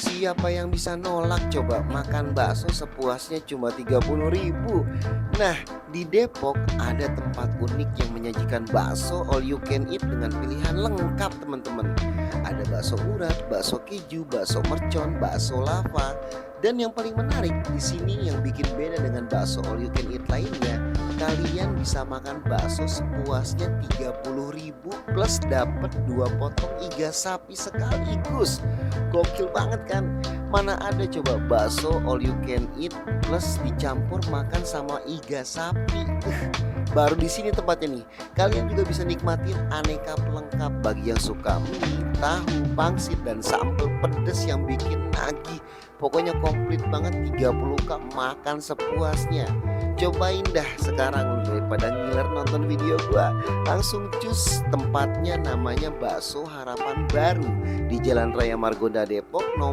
Siapa yang bisa nolak coba makan bakso sepuasnya cuma 30.000. Nah, di Depok ada tempat unik yang menyajikan bakso all you can eat dengan pilihan lengkap teman-teman. Ada bakso urat, bakso keju, bakso mercon, bakso lava. Dan yang paling menarik di sini yang bikin beda dengan bakso all you can eat lainnya, kalian bisa makan bakso sepuasnya 30.000 plus dapat 2 potong iga sapi sekaligus. Gokil banget kan? Mana ada coba bakso all you can eat plus dicampur makan sama iga sapi. Baru di sini tempatnya nih. Kalian juga bisa nikmatin aneka pelengkap bagi yang suka mie, tahu, pangsit dan sambal pedas yang bikin nagih. Pokoknya komplit banget 30k makan sepuasnya. Cobain dah sekarang daripada ngiler nonton video gua. Langsung cus, tempatnya namanya Bakso Harapan Baru di Jalan Raya Margonda Depok nomor